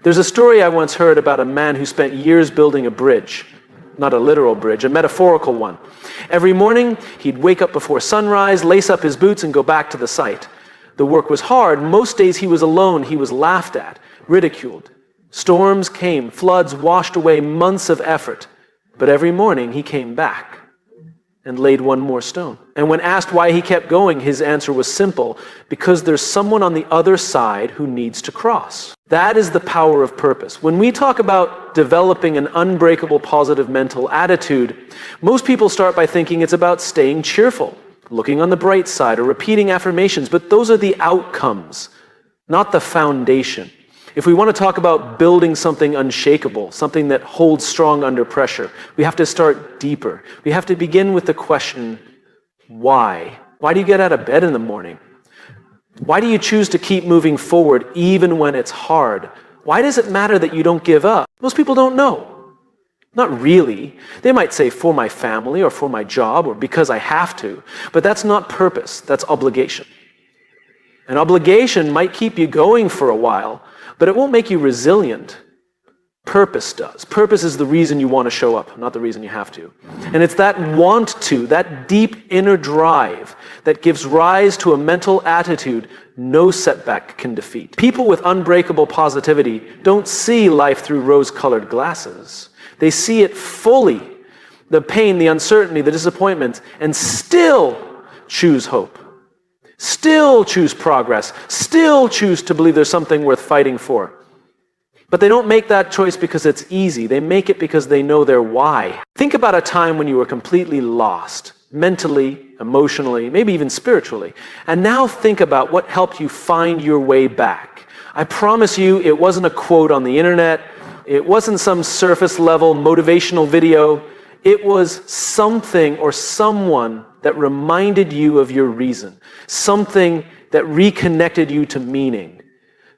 There's a story I once heard about a man who spent years building a bridge. Not a literal bridge, a metaphorical one. Every morning, he'd wake up before sunrise, lace up his boots, and go back to the site. The work was hard. Most days he was alone. He was laughed at, ridiculed. Storms came, floods washed away months of effort. But every morning, he came back and laid one more stone. And when asked why he kept going, his answer was simple: because there's someone on the other side who needs to cross. That is the power of purpose. When we talk about developing an unbreakable positive mental attitude, most people start by thinking it's about staying cheerful, looking on the bright side, or repeating affirmations, but those are the outcomes, not the foundation. If we want to talk about building something unshakable, something that holds strong under pressure, we have to start deeper. We have to begin with the question, why? Why do you get out of bed in the morning? Why do you choose to keep moving forward even when it's hard? Why does it matter that you don't give up? Most people don't know. Not really. They might say for my family or for my job or because I have to, but that's not purpose, that's obligation. An obligation might keep you going for a while, but it won't make you resilient. Purpose does. Purpose is the reason you want to show up, not the reason you have to. And it's that want to, that deep inner drive that gives rise to a mental attitude no setback can defeat. People with unbreakable positivity don't see life through rose-colored glasses. They see it fully, the pain, the uncertainty, the disappointment, and still choose hope. Still choose progress. Still choose to believe there's something worth fighting for. But they don't make that choice because it's easy. They make it because they know their why. Think about a time when you were completely lost, mentally, emotionally, maybe even spiritually. And now think about what helped you find your way back. I promise you, it wasn't a quote on the internet. It wasn't some surface level motivational video. It was something or someone that reminded you of your reason. Something that reconnected you to meaning.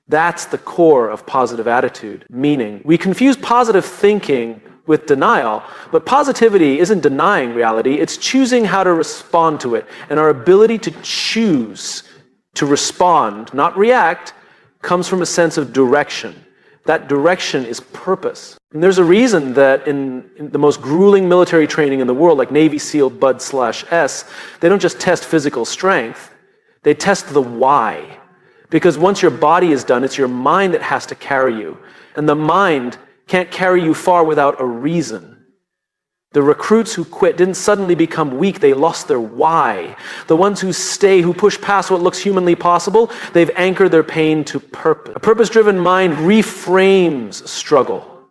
That's the core of positive attitude, meaning. We confuse positive thinking with denial, but positivity isn't denying reality, it's choosing how to respond to it. And our ability to choose to respond, not react, comes from a sense of direction. That direction is purpose. And there's a reason that in the most grueling military training in the world, like Navy SEAL Bud/S, they don't just test physical strength, they test the why. Because once your body is done, it's your mind that has to carry you. And the mind can't carry you far without a reason. The recruits who quit didn't suddenly become weak, they lost their why. The ones who stay, who push past what looks humanly possible, they've anchored their pain to purpose. A purpose-driven mind reframes struggle.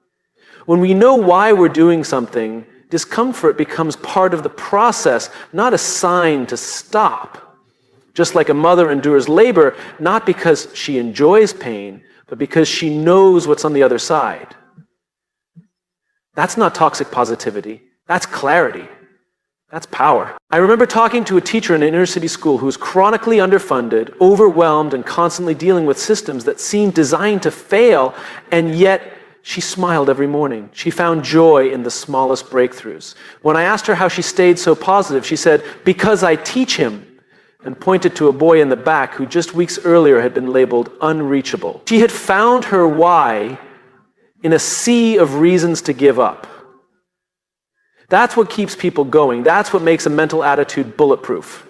When we know why we're doing something, discomfort becomes part of the process, not a sign to stop. Just like a mother endures labor, not because she enjoys pain, but because she knows what's on the other side. That's not toxic positivity. That's clarity. That's power. I remember talking to a teacher in an inner city school who was chronically underfunded, overwhelmed, and constantly dealing with systems that seemed designed to fail, and yet she smiled every morning. She found joy in the smallest breakthroughs. When I asked her how she stayed so positive, she said, "Because I teach him," and pointed to a boy in the back who just weeks earlier had been labeled unreachable. She had found her why in a sea of reasons to give up. That's what keeps people going. That's what makes a mental attitude bulletproof.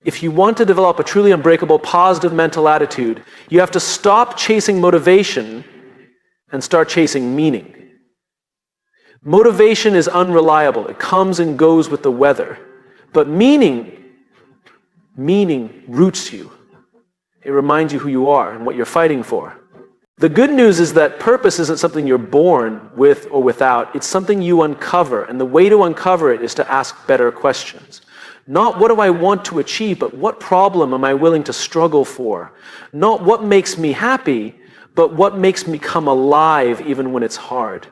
If you want to develop a truly unbreakable, positive mental attitude, you have to stop chasing motivation and start chasing meaning. Motivation is unreliable. It comes and goes with the weather. But meaning roots you. It reminds you who you are and what you're fighting for. The good news is that purpose isn't something you're born with or without. It's something you uncover. And the way to uncover it is to ask better questions. Not what do I want to achieve, but what problem am I willing to struggle for? Not what makes me happy, but what makes me come alive even when it's hard.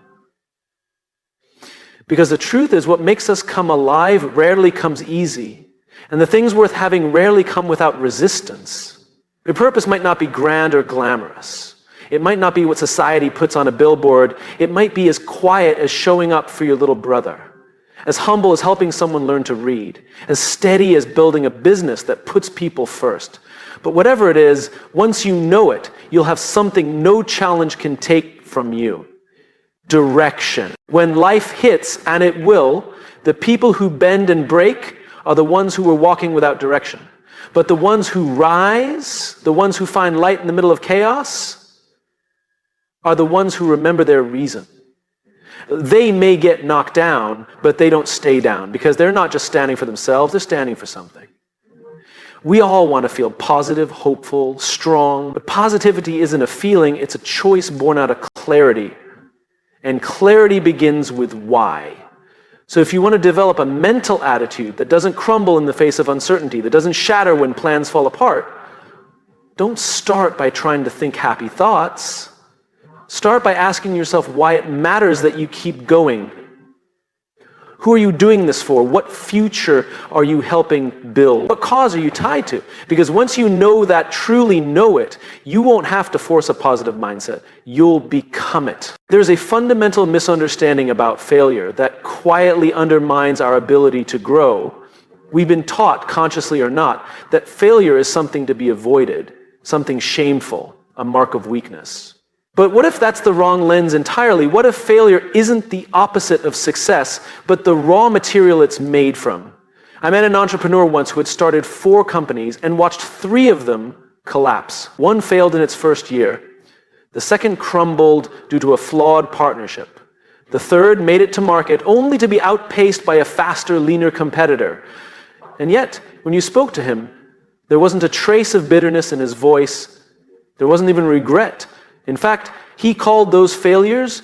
Because the truth is, what makes us come alive rarely comes easy. And the things worth having rarely come without resistance. Your purpose might not be grand or glamorous. It might not be what society puts on a billboard. It might be as quiet as showing up for your little brother. As humble as helping someone learn to read. As steady as building a business that puts people first. But whatever it is, once you know it, you'll have something no challenge can take from you. Direction. When life hits, and it will, the people who bend and break are the ones who are walking without direction. But the ones who rise, the ones who find light in the middle of chaos, are the ones who remember their reason. They may get knocked down, but they don't stay down, because they're not just standing for themselves, they're standing for something. We all want to feel positive, hopeful, strong, but positivity isn't a feeling, it's a choice born out of clarity. And clarity begins with why. So if you want to develop a mental attitude that doesn't crumble in the face of uncertainty, that doesn't shatter when plans fall apart, don't start by trying to think happy thoughts. Start by asking yourself why it matters that you keep going. Who are you doing this for? What future are you helping build? What cause are you tied to? Because once you know that, truly know it, you won't have to force a positive mindset. You'll become it. There's a fundamental misunderstanding about failure that quietly undermines our ability to grow. We've been taught, consciously or not, that failure is something to be avoided, something shameful, a mark of weakness. But what if that's the wrong lens entirely? What if failure isn't the opposite of success, but the raw material it's made from? I met an entrepreneur once who had started 4 companies and watched 3 of them collapse. One failed in its first year. The second crumbled due to a flawed partnership. The third made it to market only to be outpaced by a faster, leaner competitor. And yet, when you spoke to him, there wasn't a trace of bitterness in his voice. There wasn't even regret. In fact, he called those failures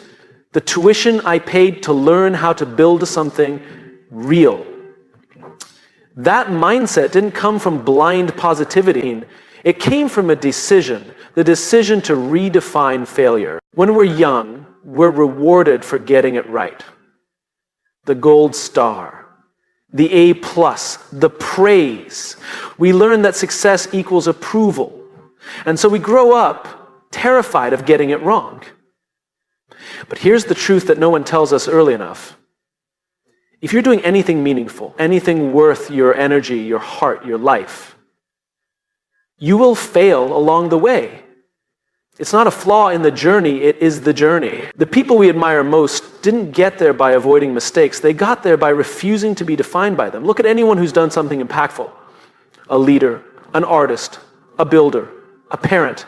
the tuition I paid to learn how to build something real. That mindset didn't come from blind positivity. It came from a decision, the decision to redefine failure. When we're young, we're rewarded for getting it right. The gold star, the A+, the praise. We learn that success equals approval. And so we grow up terrified of getting it wrong. But here's the truth that no one tells us early enough. If you're doing anything meaningful, anything worth your energy, your heart, your life, you will fail along the way. It's not a flaw in the journey, it is the journey. The people we admire most didn't get there by avoiding mistakes. They got there by refusing to be defined by them. Look at anyone who's done something impactful. A leader, an artist, a builder, a parent.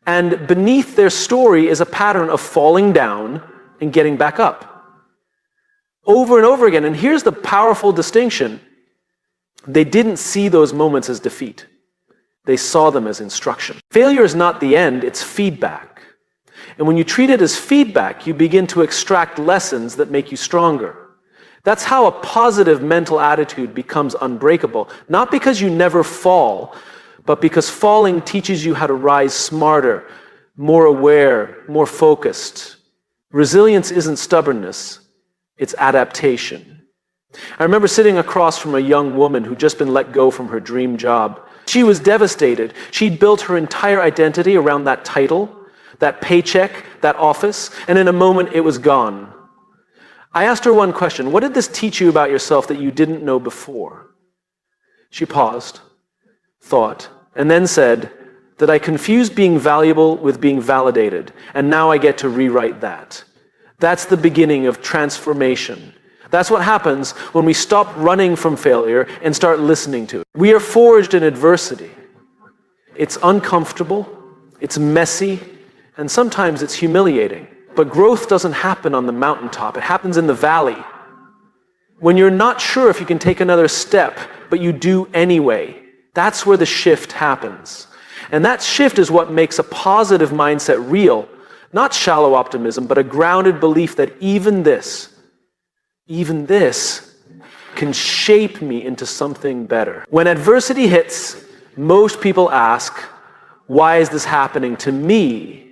And beneath their story is a pattern of falling down and getting back up. Over and over again. And here's the powerful distinction. They didn't see those moments as defeat. They saw them as instruction. Failure is not the end, it's feedback. And when you treat it as feedback, you begin to extract lessons that make you stronger. That's how a positive mental attitude becomes unbreakable. Not because you never fall, but because falling teaches you how to rise smarter, more aware, more focused. Resilience isn't stubbornness, it's adaptation. I remember sitting across from a young woman who'd just been let go from her dream job. She was devastated. She'd built her entire identity around that title, that paycheck, that office, and in a moment it was gone. I asked her one question: what did this teach you about yourself that you didn't know before? She paused, thought, and then said that I confused being valuable with being validated, and now I get to rewrite that. That's the beginning of transformation. That's what happens when we stop running from failure and start listening to it. We are forged in adversity. It's uncomfortable, it's messy, and sometimes it's humiliating. But growth doesn't happen on the mountaintop, it happens in the valley. When you're not sure if you can take another step, but you do anyway, that's where the shift happens. And that shift is what makes a positive mindset real. Not shallow optimism, but a grounded belief that even this can shape me into something better. When adversity hits, most people ask, why is this happening to me?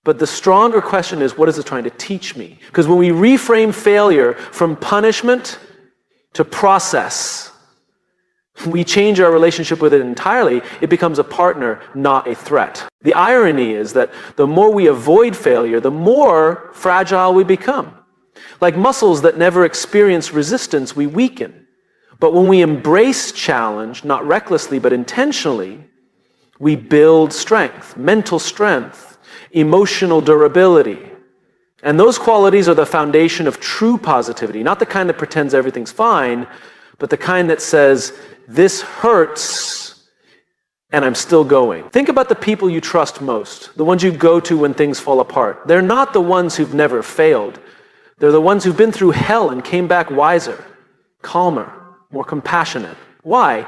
But the stronger question is, what is it trying to teach me? Because when we reframe failure from punishment to process, we change our relationship with it entirely. It becomes a partner, not a threat. The irony is that the more we avoid failure, the more fragile we become. Like muscles that never experience resistance, we weaken. But when we embrace challenge, not recklessly but intentionally, we build strength, mental strength, emotional durability. And those qualities are the foundation of true positivity, not the kind that pretends everything's fine, but the kind that says, this hurts, and I'm still going. Think about the people you trust most, the ones you go to when things fall apart. They're not the ones who've never failed. They're the ones who've been through hell and came back wiser, calmer, more compassionate. Why?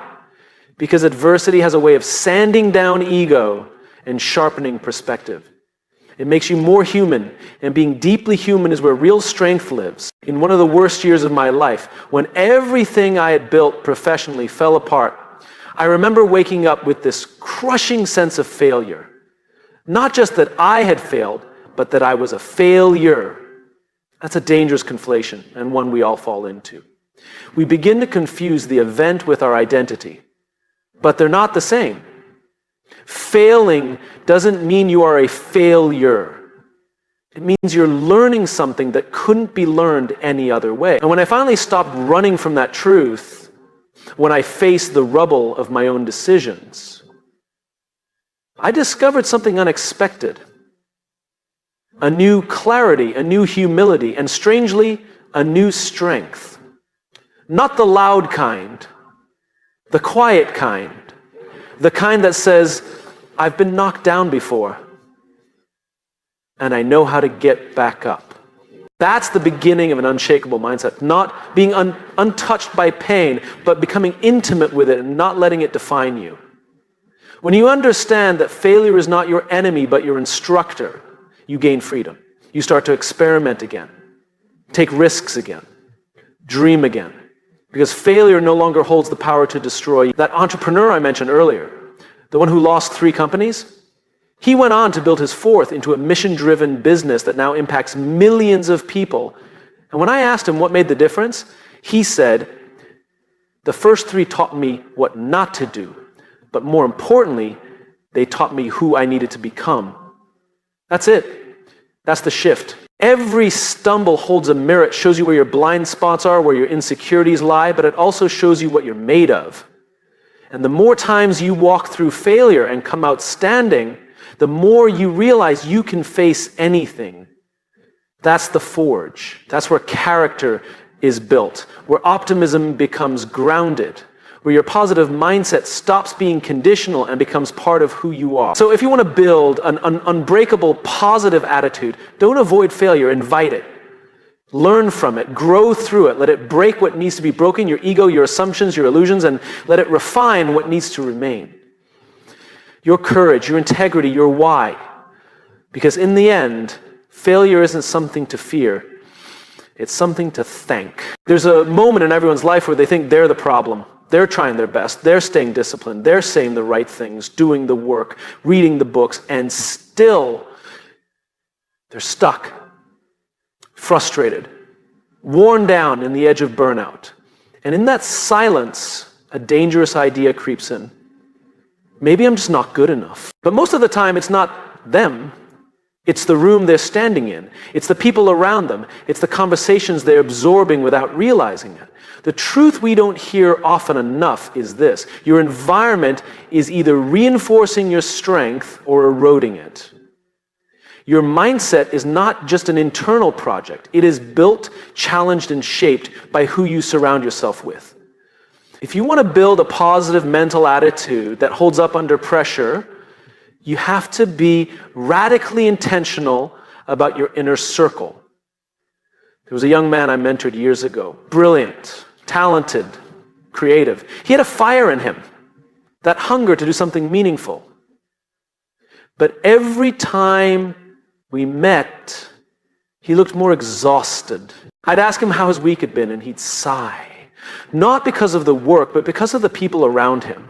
Because adversity has a way of sanding down ego and sharpening perspective. It makes you more human, and being deeply human is where real strength lives. In one of the worst years of my life, when everything I had built professionally fell apart, I remember waking up with this crushing sense of failure. Not just that I had failed, but that I was a failure. That's a dangerous conflation, and one we all fall into. We begin to confuse the event with our identity, but they're not the same. Failing doesn't mean you are a failure. It means you're learning something that couldn't be learned any other way. And when I finally stopped running from that truth, when I faced the rubble of my own decisions, I discovered something unexpected. A new clarity, a new humility, and strangely, a new strength. Not the loud kind, the quiet kind, the kind that says, I've been knocked down before, and I know how to get back up. That's the beginning of an unshakable mindset. Not being untouched by pain, but becoming intimate with it and not letting it define you. When you understand that failure is not your enemy, but your instructor, you gain freedom. You start to experiment again, take risks again, dream again. Because failure no longer holds the power to destroy you. That entrepreneur I mentioned earlier, the one who lost 3 companies, he went on to build his 4th into a mission-driven business that now impacts millions of people. And when I asked him what made the difference, he said, the first 3 taught me what not to do, but more importantly, they taught me who I needed to become. That's it. That's the shift. Every stumble holds a mirror. It shows you where your blind spots are, where your insecurities lie, but it also shows you what you're made of. And the more times you walk through failure and come out standing, the more you realize you can face anything. That's the forge. That's where character is built, where optimism becomes grounded, where your positive mindset stops being conditional and becomes part of who you are. So if you want to build an unbreakable positive attitude, don't avoid failure, invite it. Learn from it, grow through it, let it break what needs to be broken, your ego, your assumptions, your illusions, and let it refine what needs to remain. Your courage, your integrity, your why. Because in the end, failure isn't something to fear, it's something to thank. There's a moment in everyone's life where they think they're the problem. They're trying their best, they're staying disciplined, they're saying the right things, doing the work, reading the books, and still they're stuck, frustrated, worn down in the edge of burnout. And in that silence, a dangerous idea creeps in. Maybe I'm just not good enough. But most of the time, it's not them. It's the room they're standing in. It's the people around them. It's the conversations they're absorbing without realizing it. The truth we don't hear often enough is this: your environment is either reinforcing your strength or eroding it. Your mindset is not just an internal project. It is built, challenged, and shaped by who you surround yourself with. If you want to build a positive mental attitude that holds up under pressure, you have to be radically intentional about your inner circle. There was a young man I mentored years ago, brilliant, talented, creative. He had a fire in him, that hunger to do something meaningful. But every time we met, he looked more exhausted. I'd ask him how his week had been, and he'd sigh. Not because of the work, but because of the people around him.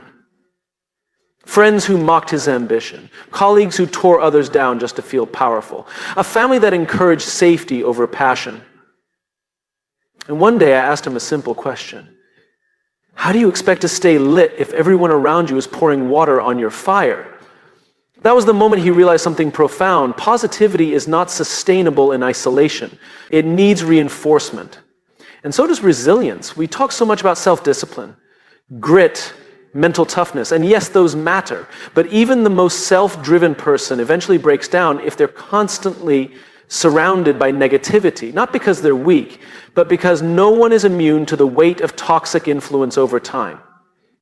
Friends who mocked his ambition, colleagues who tore others down just to feel powerful, a family that encouraged safety over passion. And one day I asked him a simple question. How do you expect to stay lit if everyone around you is pouring water on your fire? That was the moment he realized something profound. Positivity is not sustainable in isolation. It needs reinforcement. And so does resilience. We talk so much about self-discipline, grit, mental toughness, and yes, those matter. But even the most self-driven person eventually breaks down if they're constantly surrounded by negativity, not because they're weak, but because no one is immune to the weight of toxic influence over time.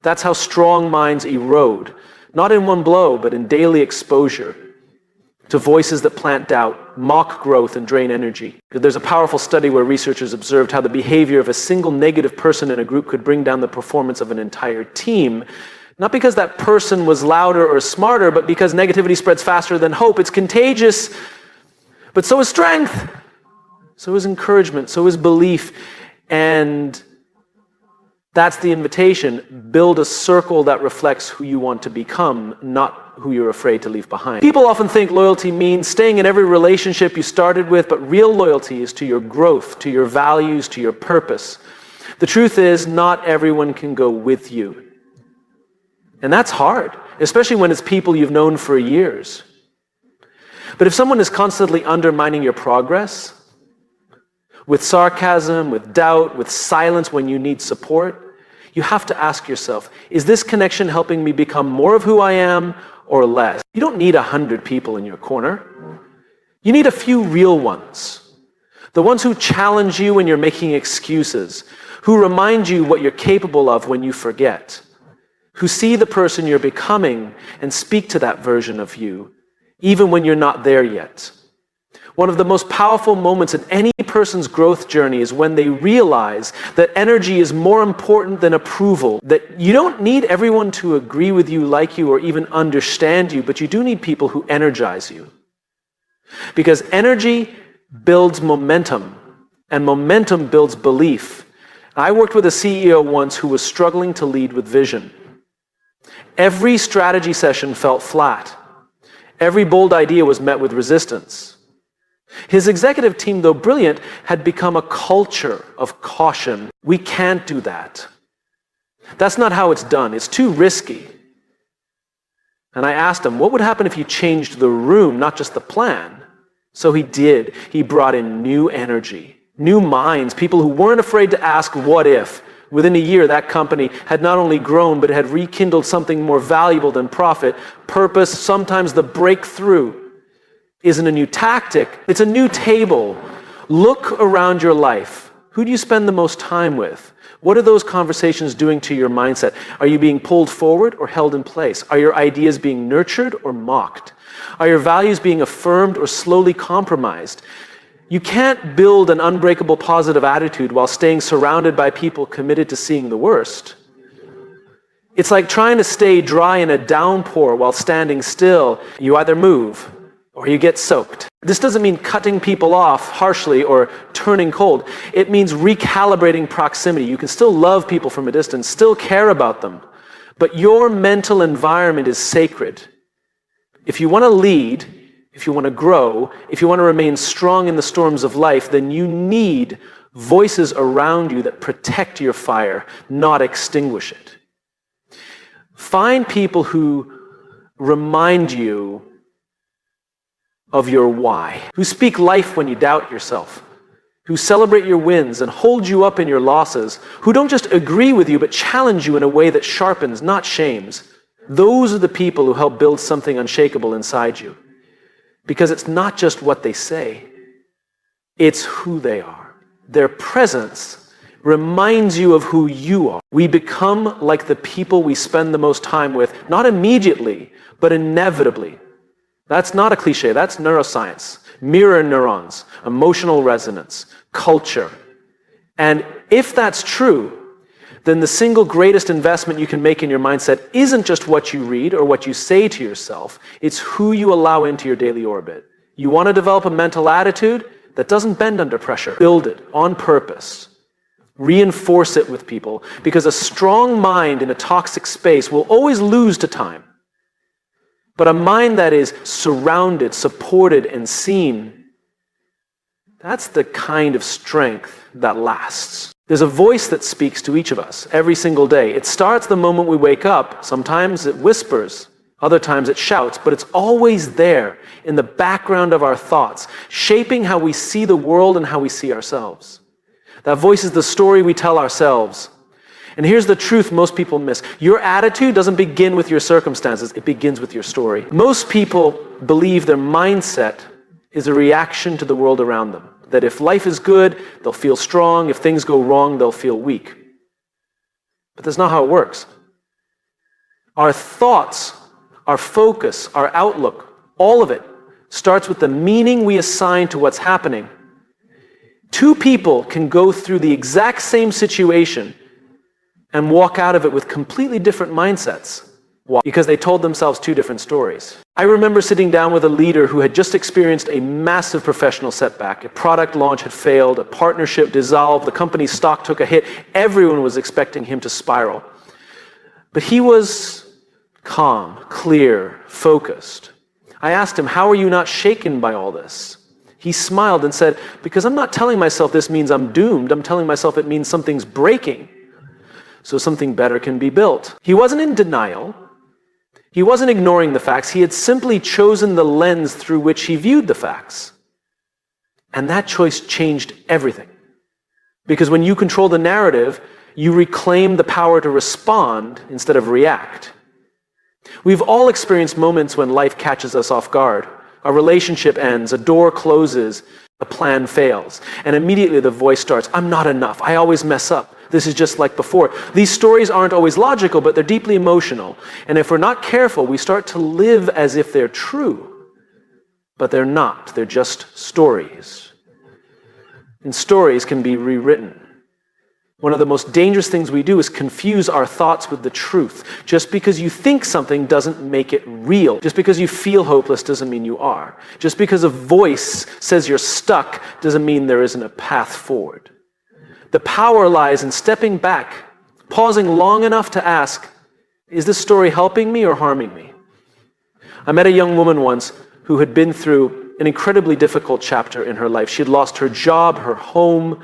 That's how strong minds erode, not in one blow, but in daily exposure to voices that plant doubt, mock growth, and drain energy. There's a powerful study where researchers observed how the behavior of a single negative person in a group could bring down the performance of an entire team, not because that person was louder or smarter, but because negativity spreads faster than hope. It's contagious, but so is strength, so is encouragement, so is belief, and that's the invitation. Build a circle that reflects who you want to become, not who you're afraid to leave behind. People often think loyalty means staying in every relationship you started with, but real loyalty is to your growth, to your values, to your purpose. The truth is, not everyone can go with you. And that's hard, especially when it's people you've known for years. But if someone is constantly undermining your progress, with sarcasm, with doubt, with silence when you need support, you have to ask yourself, is this connection helping me become more of who I am or less? You don't need 100 people in your corner. You need a few real ones. The ones who challenge you when you're making excuses, who remind you what you're capable of when you forget, who see the person you're becoming and speak to that version of you, even when you're not there yet. One of the most powerful moments in any person's growth journey is when they realize that energy is more important than approval, that you don't need everyone to agree with you, like you, or even understand you, but you do need people who energize you. Because energy builds momentum, and momentum builds belief. I worked with a CEO once who was struggling to lead with vision. Every strategy session felt flat. Every bold idea was met with resistance. His executive team, though brilliant, had become a culture of caution. We can't do that. That's not how it's done. It's too risky. And I asked him, what would happen if you changed the room, not just the plan? So he did. He brought in new energy, new minds, people who weren't afraid to ask what if. Within a year, that company had not only grown, but had rekindled something more valuable than profit, purpose. Sometimes the breakthrough isn't a new tactic, it's a new table. Look around your life. Who do you spend the most time with? What are those conversations doing to your mindset? Are you being pulled forward or held in place? Are your ideas being nurtured or mocked? Are your values being affirmed or slowly compromised? You can't build an unbreakable positive attitude while staying surrounded by people committed to seeing the worst. It's like trying to stay dry in a downpour while standing still. You either move or you get soaked. This doesn't mean cutting people off harshly or turning cold. It means recalibrating proximity. You can still love people from a distance, still care about them, but your mental environment is sacred. If you want to lead, if you want to grow, if you want to remain strong in the storms of life, then you need voices around you that protect your fire, not extinguish it. Find people who remind you of your why, who speak life when you doubt yourself, who celebrate your wins and hold you up in your losses, who don't just agree with you but challenge you in a way that sharpens, not shames. Those are the people who help build something unshakable inside you. Because it's not just what they say, it's who they are. Their presence reminds you of who you are. We become like the people we spend the most time with, not immediately, but inevitably. That's not a cliche, that's neuroscience. Mirror neurons, emotional resonance, culture. And if that's true, then the single greatest investment you can make in your mindset isn't just what you read or what you say to yourself, it's who you allow into your daily orbit. You want to develop a mental attitude that doesn't bend under pressure. Build it on purpose. Reinforce it with people, because a strong mind in a toxic space will always lose to time. But a mind that is surrounded, supported, and seen, that's the kind of strength that lasts. There's a voice that speaks to each of us every single day. It starts the moment we wake up. Sometimes it whispers, other times it shouts, but it's always there in the background of our thoughts, shaping how we see the world and how we see ourselves. That voice is the story we tell ourselves. And here's the truth most people miss. Your attitude doesn't begin with your circumstances. It begins with your story. Most people believe their mindset is a reaction to the world around them. That if life is good, they'll feel strong. If things go wrong, they'll feel weak. But that's not how it works. Our thoughts, our focus, our outlook, all of it starts with the meaning we assign to what's happening. Two people can go through the exact same situation and walk out of it with completely different mindsets. Why? Because they told themselves two different stories. I remember sitting down with a leader who had just experienced a massive professional setback. A product launch had failed, a partnership dissolved, the company's stock took a hit. Everyone was expecting him to spiral. But he was calm, clear, focused. I asked him, how are you not shaken by all this? He smiled and said, because I'm not telling myself this means I'm doomed. I'm telling myself it means something's breaking, so something better can be built. He wasn't in denial. He wasn't ignoring the facts. He had simply chosen the lens through which he viewed the facts. And that choice changed everything. Because when you control the narrative, you reclaim the power to respond instead of react. We've all experienced moments when life catches us off guard. A relationship ends, a door closes, a plan fails. And immediately the voice starts, I'm not enough, I always mess up. This is just like before. These stories aren't always logical, but they're deeply emotional. And if we're not careful, we start to live as if they're true. But they're not. They're just stories. And stories can be rewritten. One of the most dangerous things we do is confuse our thoughts with the truth. Just because you think something doesn't make it real. Just because you feel hopeless doesn't mean you are. Just because a voice says you're stuck doesn't mean there isn't a path forward. The power lies in stepping back, pausing long enough to ask, is this story helping me or harming me? I met a young woman once who had been through an incredibly difficult chapter in her life. She had lost her job, her home,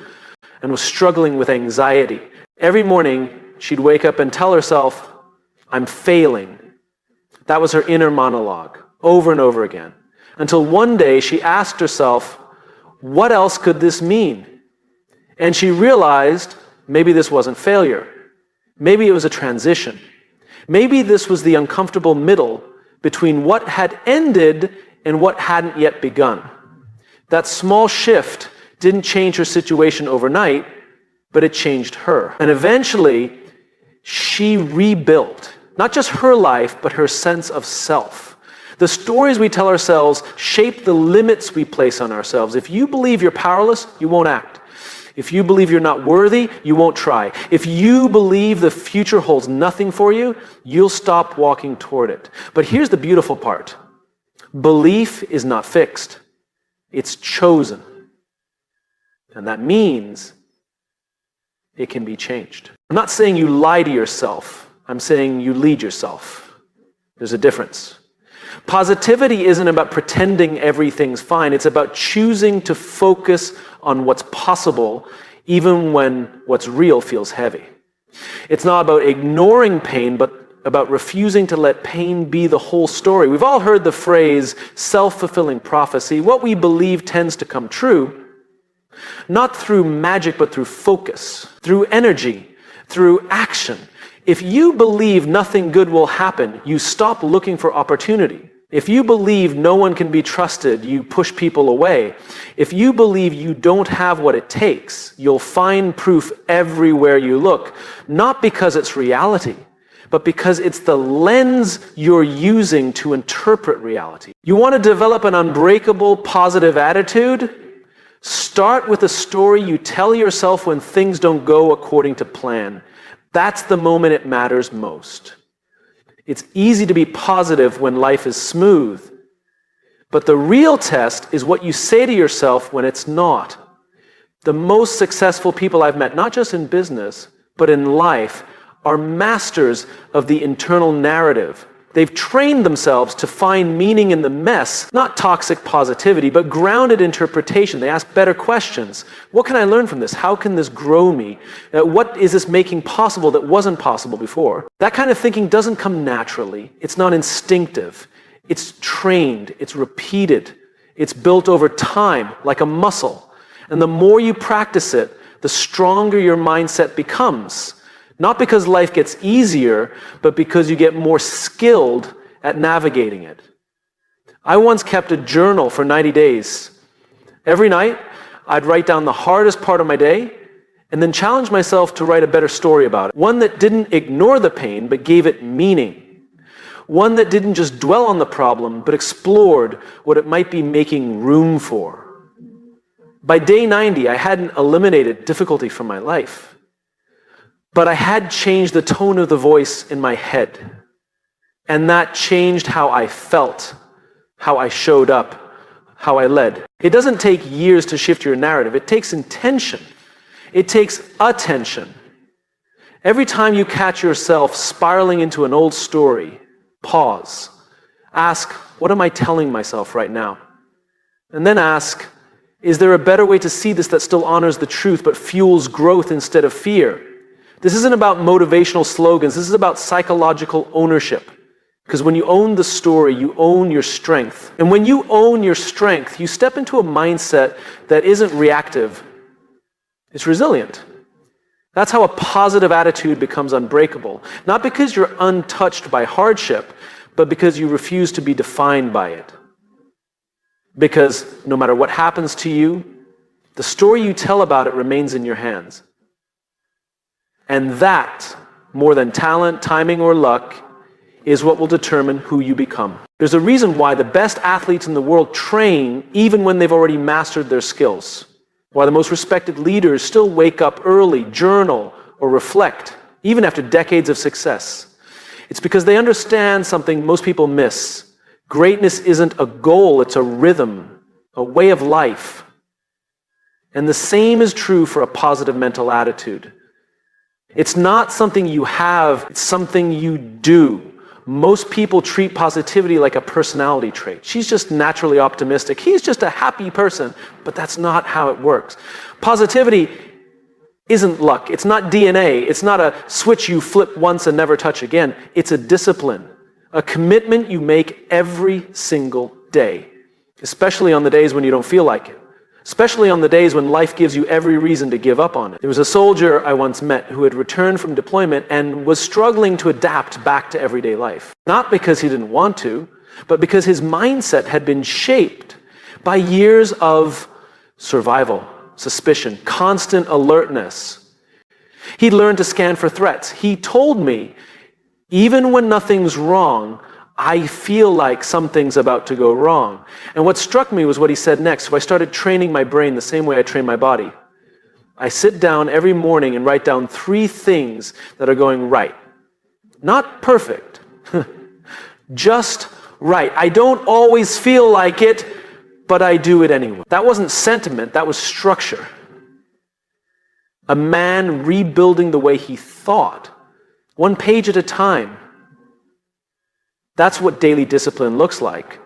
and was struggling with anxiety. Every morning, she'd wake up and tell herself, I'm failing. That was her inner monologue, over and over again. Until one day, she asked herself, what else could this mean? And she realized maybe this wasn't failure. Maybe it was a transition. Maybe this was the uncomfortable middle between what had ended and what hadn't yet begun. That small shift didn't change her situation overnight, but it changed her. And eventually, she rebuilt, not just her life, but her sense of self. The stories we tell ourselves shape the limits we place on ourselves. If you believe you're powerless, you won't act. If you believe you're not worthy, you won't try. If you believe the future holds nothing for you, you'll stop walking toward it. But here's the beautiful part. Belief is not fixed. It's chosen. And that means it can be changed. I'm not saying you lie to yourself. I'm saying you lead yourself. There's a difference. Positivity isn't about pretending everything's fine. It's about choosing to focus on what's possible, even when what's real feels heavy. It's not about ignoring pain, but about refusing to let pain be the whole story. We've all heard the phrase self-fulfilling prophecy. What we believe tends to come true, not through magic, but through focus, through energy, through action. If you believe nothing good will happen, you stop looking for opportunity. If you believe no one can be trusted, you push people away. If you believe you don't have what it takes, you'll find proof everywhere you look, not because it's reality, but because it's the lens you're using to interpret reality. You want to develop an unbreakable, positive attitude? Start with a story you tell yourself when things don't go according to plan. That's the moment it matters most. It's easy to be positive when life is smooth, but the real test is what you say to yourself when it's not. The most successful people I've met, not just in business, but in life, are masters of the internal narrative. They've trained themselves to find meaning in the mess, not toxic positivity, but grounded interpretation. They ask better questions. What can I learn from this? How can this grow me? What is this making possible that wasn't possible before? That kind of thinking doesn't come naturally. It's not instinctive. It's trained. It's repeated. It's built over time, like a muscle. And the more you practice it, the stronger your mindset becomes. Not because life gets easier, but because you get more skilled at navigating it. I once kept a journal for 90 days. Every night, I'd write down the hardest part of my day and then challenge myself to write a better story about it. One that didn't ignore the pain, but gave it meaning. One that didn't just dwell on the problem, but explored what it might be making room for. By day 90, I hadn't eliminated difficulty from my life, but I had changed the tone of the voice in my head. And that changed how I felt, how I showed up, how I led. It doesn't take years to shift your narrative. It takes intention. It takes attention. Every time you catch yourself spiraling into an old story, pause. Ask, what am I telling myself right now? And then ask, is there a better way to see this that still honors the truth but fuels growth instead of fear? This isn't about motivational slogans. This is about psychological ownership. Because when you own the story, you own your strength. And when you own your strength, you step into a mindset that isn't reactive. It's resilient. That's how a positive attitude becomes unbreakable. Not because you're untouched by hardship, but because you refuse to be defined by it. Because no matter what happens to you, the story you tell about it remains in your hands. And that, more than talent, timing, or luck, is what will determine who you become. There's a reason why the best athletes in the world train even when they've already mastered their skills. Why the most respected leaders still wake up early, journal, or reflect, even after decades of success. It's because they understand something most people miss. Greatness isn't a goal, it's a rhythm, a way of life. And the same is true for a positive mental attitude. It's not something you have, it's something you do. Most people treat positivity like a personality trait. She's just naturally optimistic. He's just a happy person. But that's not how it works. Positivity isn't luck. It's not DNA. It's not a switch you flip once and never touch again. It's a discipline, a commitment you make every single day, especially on the days when you don't feel like it. Especially on the days when life gives you every reason to give up on it. There was a soldier I once met who had returned from deployment and was struggling to adapt back to everyday life. Not because he didn't want to, but because his mindset had been shaped by years of survival, suspicion, constant alertness. He'd learned to scan for threats. He told me, even when nothing's wrong, I feel like something's about to go wrong. And what struck me was what he said next. So I started training my brain the same way I train my body. I sit down every morning and write down 3 things that are going right. Not perfect, just right. I don't always feel like it, but I do it anyway. That wasn't sentiment, that was structure. A man rebuilding the way he thought, 1 page at a time. That's what daily discipline looks like.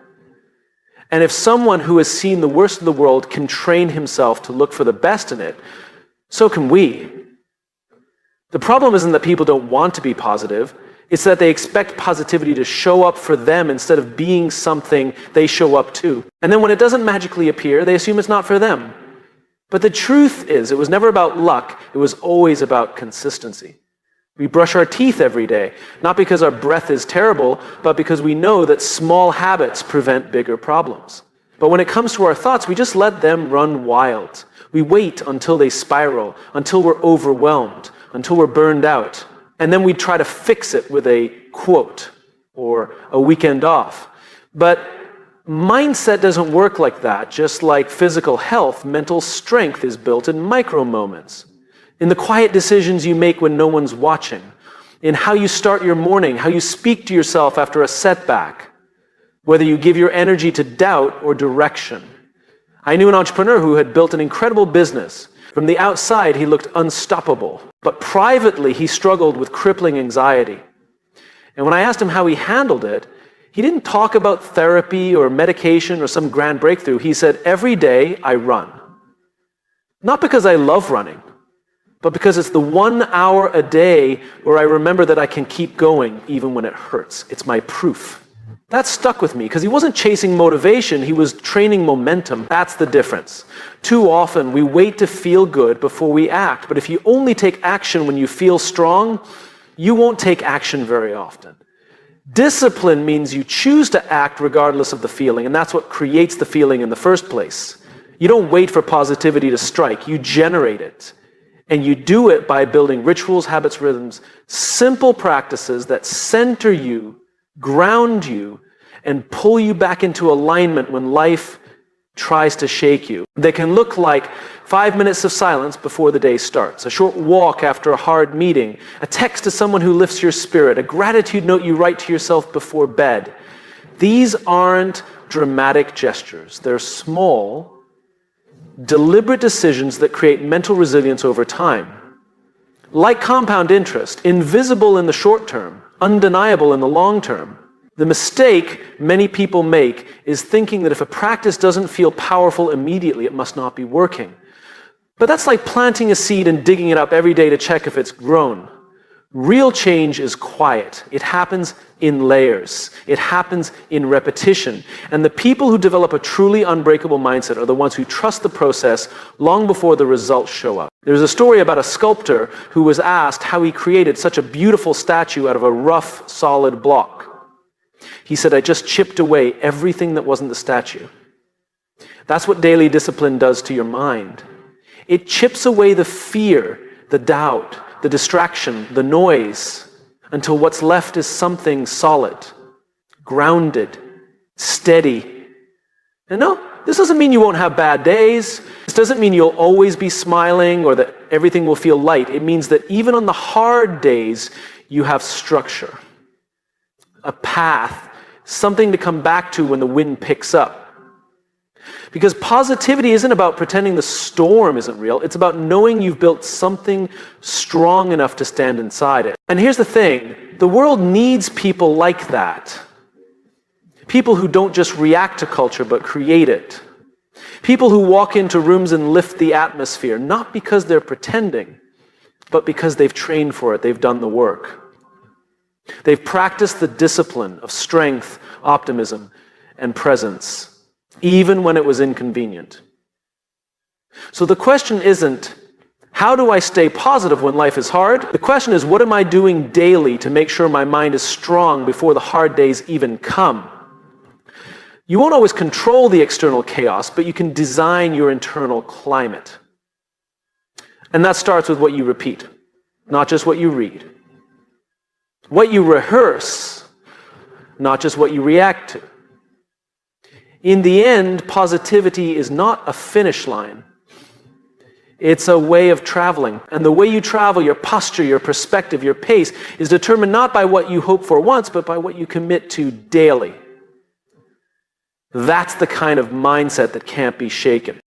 And if someone who has seen the worst of the world can train himself to look for the best in it, so can we. The problem isn't that people don't want to be positive, it's that they expect positivity to show up for them instead of being something they show up to. And then when it doesn't magically appear, they assume it's not for them. But the truth is, it was never about luck, it was always about consistency. We brush our teeth every day, not because our breath is terrible, but because we know that small habits prevent bigger problems. But when it comes to our thoughts, we just let them run wild. We wait until they spiral, until we're overwhelmed, until we're burned out. And then we try to fix it with a quote or a weekend off. But mindset doesn't work like that. Just like physical health, mental strength is built in micro moments. In the quiet decisions you make when no one's watching, in how you start your morning, how you speak to yourself after a setback, whether you give your energy to doubt or direction. I knew an entrepreneur who had built an incredible business. From the outside, he looked unstoppable, but privately, he struggled with crippling anxiety. And when I asked him how he handled it, he didn't talk about therapy or medication or some grand breakthrough. He said, every day I run. Not because I love running, but because it's the 1 hour a day where I remember that I can keep going even when it hurts. It's my proof. That stuck with me because he wasn't chasing motivation, he was training momentum. That's the difference. Too often we wait to feel good before we act, but if you only take action when you feel strong, you won't take action very often. Discipline means you choose to act regardless of the feeling, and that's what creates the feeling in the first place. You don't wait for positivity to strike, you generate it. And you do it by building rituals, habits, rhythms, simple practices that center you, ground you, and pull you back into alignment when life tries to shake you. They can look like 5 minutes of silence before the day starts, a short walk after a hard meeting, a text to someone who lifts your spirit, a gratitude note you write to yourself before bed. These aren't dramatic gestures. They're small, deliberate decisions that create mental resilience over time. Like compound interest, invisible in the short term, undeniable in the long term. The mistake many people make is thinking that if a practice doesn't feel powerful immediately, it must not be working. But that's like planting a seed and digging it up every day to check if it's grown. Real change is quiet. It happens in layers. It happens in repetition. And the people who develop a truly unbreakable mindset are the ones who trust the process long before the results show up. There's a story about a sculptor who was asked how he created such a beautiful statue out of a rough, solid block. He said, "I just chipped away everything that wasn't the statue." That's what daily discipline does to your mind. It chips away the fear, the doubt, the distraction, the noise, until what's left is something solid, grounded, steady. And no, this doesn't mean you won't have bad days. This doesn't mean you'll always be smiling or that everything will feel light. It means that even on the hard days, you have structure, a path, something to come back to when the wind picks up. Because positivity isn't about pretending the storm isn't real. It's about knowing you've built something strong enough to stand inside it. And here's the thing. The world needs people like that. People who don't just react to culture, but create it. People who walk into rooms and lift the atmosphere, not because they're pretending, but because they've trained for it. They've done the work. They've practiced the discipline of strength, optimism, and presence, even when it was inconvenient. So the question isn't, how do I stay positive when life is hard? The question is, what am I doing daily to make sure my mind is strong before the hard days even come? You won't always control the external chaos, but you can design your internal climate. And that starts with what you repeat, not just what you read. What you rehearse, not just what you react to. In the end, positivity is not a finish line. It's a way of traveling. And the way you travel, your posture, your perspective, your pace, is determined not by what you hope for once, but by what you commit to daily. That's the kind of mindset that can't be shaken.